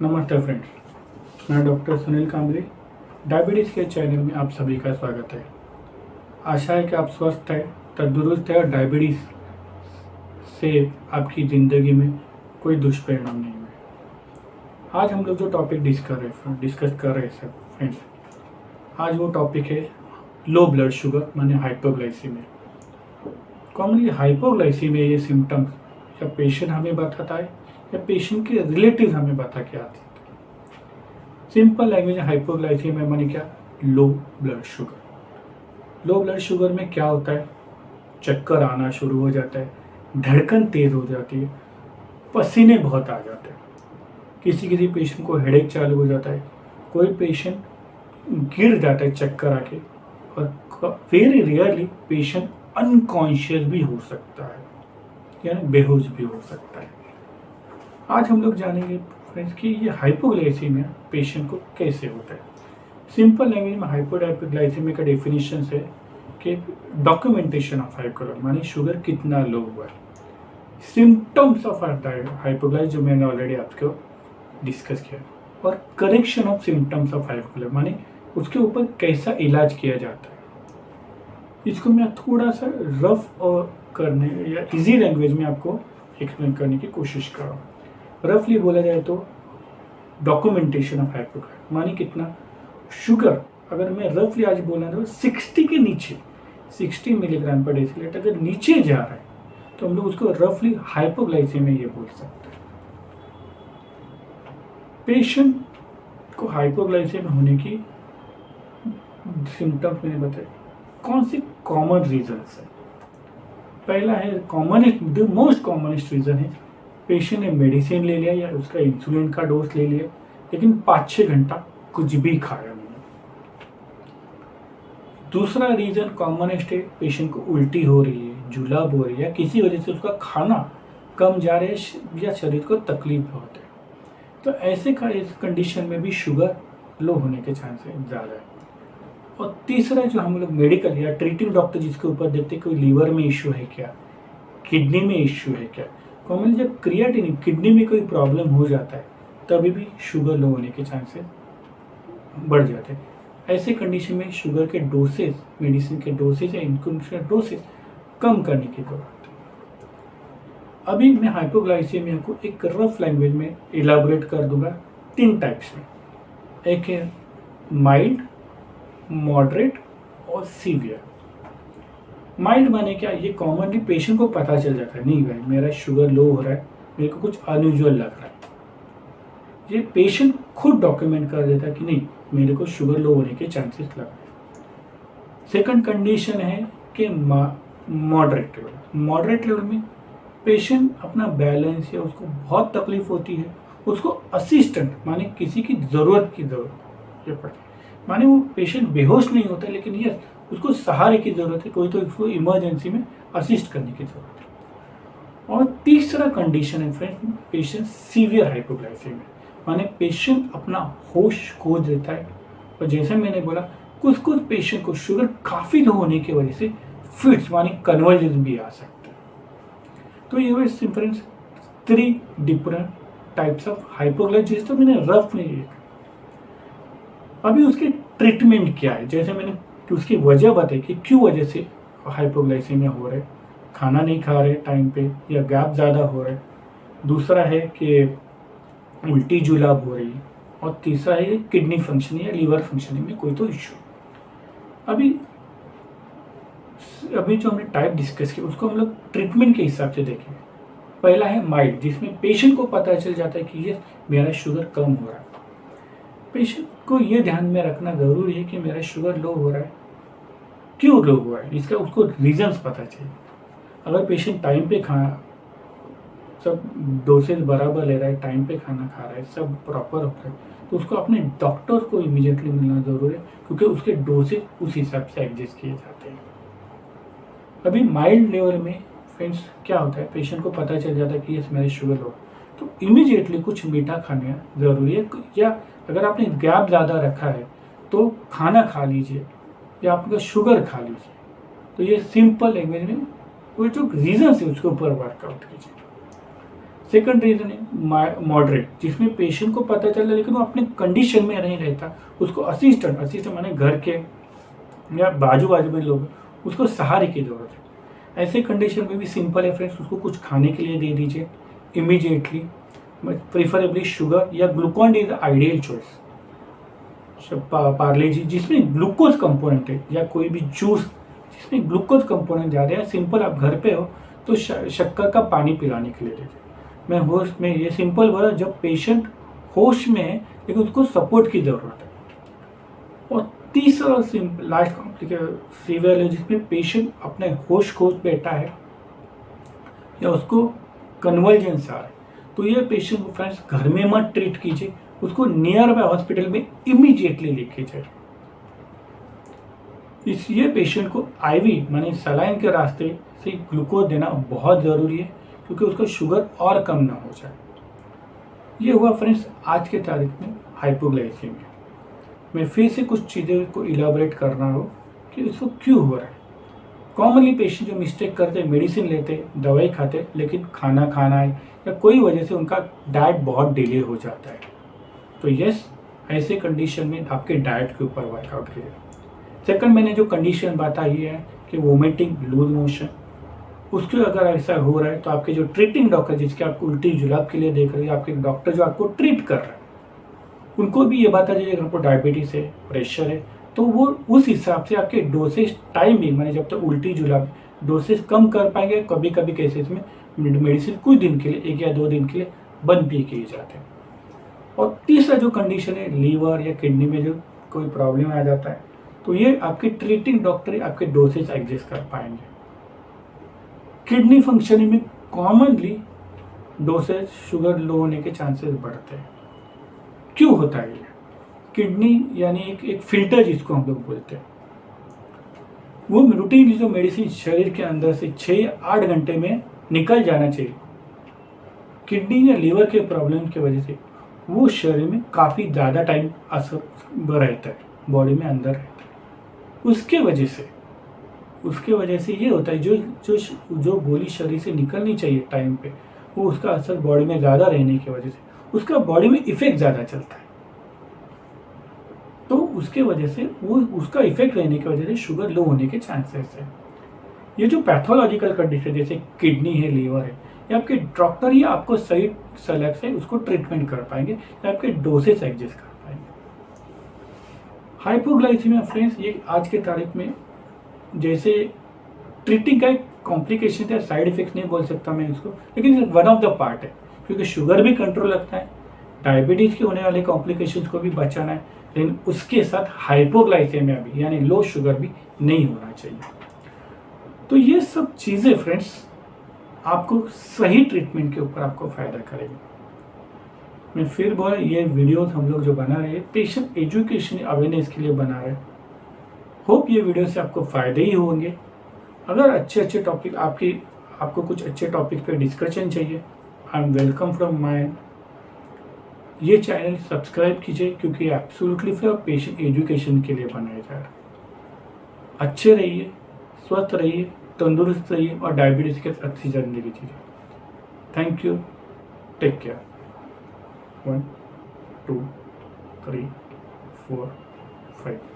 नमस्ते फ्रेंड्स, मैं doctor Sunil Kamble. Diabetes के चैनल में आप सभी का स्वागत है। आशा है कि आप स्वस्थ हैं, तंदुरुस्त हैं और डायबिटीज़ से आपकी ज़िंदगी में कोई दुष्परिणाम नहीं है। आज हम लोग जो टॉपिक डिस्कस कर रहे हैं फ्रेंड्स, आज वो टॉपिक है लो ब्लड शुगर माने हाइपोग्लाइसीमिया। कॉमनली हाइपोग्लाइसीमिया ये सिम्टम्स या पेशेंट हमें बताता है या पेशेंट के रिलेटिव हमें बता के आते हैं। सिंपल लैंग्वेज में हाइपोग्लाइसीमिया माने क्या? Low blood sugar. Low blood sugar में क्या होता है? चक्कर आना शुरू हो जाता है, धड़कन तेज हो जाती है, पसीने बहुत आ जाते हैं, किसी किसी पेशेंट को हेडेक चालू हो जाता है, कोई पेशेंट गिर जाता है चक्कर आके, और वेरी रेयरली पेशेंट अनकॉन्शियस भी हो सकता है यानी बेहोश भी हो सकता है। आज हम लोग जानेंगे फ्रेंड्स कि ये हाइपोग्लाइसीमिया पेशेंट को कैसे होता है। सिंपल लैंग्वेज में हाइपोग्लाइसीमिया का डेफिनेशन है कि डॉक्यूमेंटेशन ऑफ हाइपोग्लाइसीमिया माने शुगर कितना लो हुआ है। सिम्टम्स ऑफ हाइपोग्लाइसीमिया जो मैंने ऑलरेडी आपको डिस्कस किया, और correction of symptoms of hypoglycaemia माने उसके ऊपर कैसा इलाज किया जाता है। इसको मैं थोड़ा सा रफ और करने या इजी लैंग्वेज में आपको एक्सप्लेन करने की कोशिश कर रहा हूँ। रफली बोला जाए तो डॉक्यूमेंटेशन ऑफ हाइपोग्लाइसीमिया माने कितना शुगर, अगर मैं रफली आज बोला तो 60 के नीचे 60 मिलीग्राम पर डेसीलीटर अगर नीचे जा रहा है तो हम लोग उसको रफली हाइपोग्लाइसीमिया ये बोल सकते हैं। पेशेंट को हाइपोग्लाइसीमिया होने की सिम्टम्स मैंने बताए। कौन सी कॉमन रीजंस है? पहला है द मोस्ट कॉमनेस्ट रीजन है पेशेंट ने मेडिसिन ले लिया या उसका इंसुलिन का डोज ले लिया, लेकिन 5-6 घंटा कुछ भी खाया नहीं। दूसरा रीजन कॉमनेस्ट है, पेशेंट को उल्टी हो रही है, जुलाब हो रही है, या किसी वजह से उसका खाना कम जा रहा है या शरीर को तकलीफ होता है, तो ऐसे का इस कंडीशन में भी शुगर लो होने के चांसेस ज़्यादा है। और तीसरा जो हम लोग मेडिकल या ट्रीटिंग डॉक्टर जिसके ऊपर देखते हैं कोई लीवर में इश्यू है क्या, किडनी में इश्यू है क्या। कॉमनली जब क्रिएटिनिन किडनी में कोई प्रॉब्लम हो जाता है तभी भी शुगर लो होने के चांसेस बढ़ जाते हैं। ऐसे कंडीशन में शुगर के डोसेज, मेडिसिन के डोसेज या इंसुलिन के डोसेज कम करने की जरूरत है। अभी मैं हाइपोग्लाइसीमिया को एक रफ लैंग्वेज में इलाबोरेट कर दूंगा 3 टाइप्स में। एक है माइल्ड, मॉडरेट और सीवियर। माइल्ड माने क्या? ये कॉमनली पेशेंट को पता चल जाता है, नहीं भाई मेरा शुगर लो हो रहा है, मेरे को कुछ अनयूजुअल लग रहा है। ये पेशेंट खुद डॉक्यूमेंट कर देता है कि नहीं मेरे को शुगर लो होने के चांसेस लग रहे हैं। सेकंड कंडीशन है कि मॉडरेट लेवल। मॉडरेट लेवल में पेशेंट अपना बैलेंस या उसको बहुत तकलीफ होती है, उसको असिस्टेंट माने किसी की ज़रूरत पड़ती है, माने वो पेशेंट बेहोश नहीं होता लेकिन ये उसको सहारे की ज़रूरत है, कोई तो उसको इमरजेंसी में असिस्ट करने की ज़रूरत है। और तीसरा कंडीशन है फ्रेंड्स पेशेंट सीवियर हाइपोग्लाइसीमिया माने पेशेंट अपना होश खो देता है, और जैसे मैंने बोला कुछ पेशेंट को शुगर काफ़ी लो होने की वजह से फिट्स माने कन्वर्जन भी आ सकता है। तो ये हुए friends 3 different types of hypoglycaemia, तो मैंने रफ में अभी उसके ट्रीटमेंट क्या है, जैसे मैंने उसकी वजह बताई कि क्यों वजह से हाइपोग्लाइसीमिया हो रहा है, खाना नहीं खा रहे टाइम पे या गैप ज़्यादा हो रहा है। दूसरा है कि उल्टी जुलाब हो रही है, और तीसरा है किडनी फंक्शनिंग या लीवर फंक्शनिंग में कोई तो इश्यू। अभी जो हमने टाइप डिस्कस किया उसको हम लोग ट्रीटमेंट के हिसाब से देखेंगे। पहला है माइल्ड, जिसमें पेशेंट को पता चल जाता है कि ये मेरा शुगर कम हो रहा है। पेशेंट को ये ध्यान में रखना ज़रूरी है कि मेरा शुगर लो हो रहा है, क्यों लो हुआ है, इसका उसको रीजंस पता चाहिए। अगर पेशेंट टाइम पे सब डोसेज बराबर ले रहा है, टाइम पे खाना खा रहा है, सब प्रॉपर हो रहा है, तो उसको अपने डॉक्टर को इमीडिएटली मिलना ज़रूरी है, क्योंकि उसके डोसेज उस हिसाब से एडजस्ट किए जाते हैं। अभी माइल्ड लेवल में फ्रेंड्स क्या होता है, पेशेंट को पता चल जाता है कि ये मेरा शुगर लो, तो इमीडिएटली कुछ मीठा खाना ज़रूरी है, या अगर आपने गैप ज़्यादा रखा है तो खाना खा लीजिए या आपका शुगर खा लीजिए। तो ये सिंपल लैंग्वेज में वो जो रीजन है उसके ऊपर वर्कआउट कीजिए। सेकंड रीज़न है मॉडरेट, जिसमें पेशेंट को पता चला लेकिन वो अपने कंडीशन में नहीं रहता, उसको असिस्टेंट माने घर के या बाजू बाजू में लोग, उसको सहारे की ज़रूरत है। ऐसे कंडीशन में भी सिंपल है फ्रेंड्स, उसको कुछ खाने के लिए दे दीजिए इमीडिएटली, प्रीफरेबली शुगर या Glucon D is ideal choice. Parle G जिसमें ग्लूकोज कंपोनेंट है, या कोई भी जूस जिसमें ग्लूकोज कंपोनेंट ज़्यादा है, सिंपल आप घर पे हो तो शक्कर का पानी पिलाने के लिए दीजिए। मैं होश में ये सिंपल बोला, जब पेशेंट होश में है लेकिन उसको सपोर्ट की ज़रूरत है। और तीसरा सिंपल लास्ट कॉम्प्लिकेटेड सीवियर है, जिसमें पेशेंट अपने होश खो बैठा है या उसको कन्वर्जेंस आ रहा है, तो ये पेशेंट को फ्रेंड्स घर में मत ट्रीट कीजिए, उसको नियर बाय हॉस्पिटल में इमीडिएटली लेके जाइए। इसलिए पेशेंट को आईवी माने सलाइन के रास्ते से ग्लूकोज देना बहुत ज़रूरी है, क्योंकि उसका शुगर और कम ना हो जाए। ये हुआ फ्रेंड्स आज के तारीख में हाइपोग्लाइसीमिया। मैं फिर से कुछ चीज़ें को इलाबोरेट कर रहा हूँ कि इसको क्यों हो रहा है। कॉमनली पेशेंट जो मिस्टेक करते, मेडिसिन लेते, दवाई खाते, लेकिन खाना खाना है या कोई वजह से उनका डाइट बहुत डिले हो जाता है। तो यस, ऐसे कंडीशन में आपके डाइट के ऊपर वर्कआउट कीजिए। सेकंड, मैंने जो कंडीशन बताई है कि वोमिटिंग, लूज मोशन, उसके अगर ऐसा हो रहा है तो आपके जो ट्रीटिंग डॉक्टर, जिसके आपको उल्टी जुलाब के लिए देख रहे हैं, आपके डॉक्टर जो आपको ट्रीट कर रहे हैं, उनको भी ये बता दीजिए आपको डायबिटीज़ है, प्रेशर है, तो वो उस हिसाब से आपके डोसेज टाइमिंग माने जब तक उल्टी जुलाब डोसेज कम कर पाएंगे। कभी कभी केसेस में मेडिसिन कुछ दिन के लिए, 1 या 2 दिन के लिए बंद भी किए जाते हैं। और तीसरा जो कंडीशन है, लीवर या किडनी में जो कोई प्रॉब्लम आ जाता है, तो ये आपके ट्रीटिंग डॉक्टर आपके डोसेज एडजस्ट कर पाएंगे। किडनी फंक्शनिंग में कॉमनली डोसेज शुगर लो होने के चांसेस बढ़ते हैं। क्यों होता है ये? किडनी यानी एक फिल्टर जिसको हम लोग बोलते हैं, वो रूटीन जो मेडिसिन शरीर के अंदर से 6 या 8 घंटे में निकल जाना चाहिए, किडनी या लीवर के प्रॉब्लम की वजह से वो शरीर में काफ़ी ज़्यादा टाइम असर रहता है, बॉडी में अंदर रहता है। उसके वजह से ये होता है, जो गोली शरीर से निकलनी चाहिए टाइम पे, वो उसका असर बॉडी में ज़्यादा रहने की वजह से उसका बॉडी में इफेक्ट ज़्यादा चलता है। तो उसके वजह से वो उसका इफेक्ट रहने की वजह से शुगर लो होने के चांसेस है। ये जो पैथोलॉजिकल कंडीशन जैसे किडनी है, लीवर है, ये आपके डॉक्टर ही आपको सही सेलेक्ट से उसको ट्रीटमेंट कर पाएंगे या आपके डोसेज एडजस्ट कर पाएंगे। हाइपोग्लाइसीमिया फ्रेंड्स, ये आज के तारीख में जैसे ट्रीटिंग का एक कॉम्प्लिकेशन है, साइड इफेक्ट नहीं बोल सकता मैं इसको, लेकिन वन ऑफ द पार्ट है, क्योंकि शुगर भी कंट्रोल रखना है, डायबिटीज़ के होने वाले कॉम्प्लिकेशंस को भी बचाना है, लेकिन उसके साथ हाइपोग्लाइसेमिया भी यानी लो शुगर भी नहीं होना चाहिए। तो ये सब चीज़ें फ्रेंड्स आपको सही ट्रीटमेंट के ऊपर आपको फ़ायदा करेगी। मैं फिर बोला, ये वीडियोस हम लोग जो बना रहे हैं पेशेंट एजुकेशन अवेयरनेस के लिए बना रहे हैं। होप ये वीडियो से आपको फ़ायदे ही होंगे। अगर अच्छे टॉपिक आपको कुछ अच्छे टॉपिक पे डिस्कशन चाहिए, I am welcome from my ये चैनल सब्सक्राइब कीजिए, क्योंकि एब्सोल्युटली फॉर पेशेंट एजुकेशन के लिए बनाया जा रहा है। अच्छे रहिए, स्वस्थ रहिए, तंदुरुस्त रहिए और डायबिटीज़ के अच्छी जिंदगी जीजिए। Thank you, take care. 1 2 3 4 5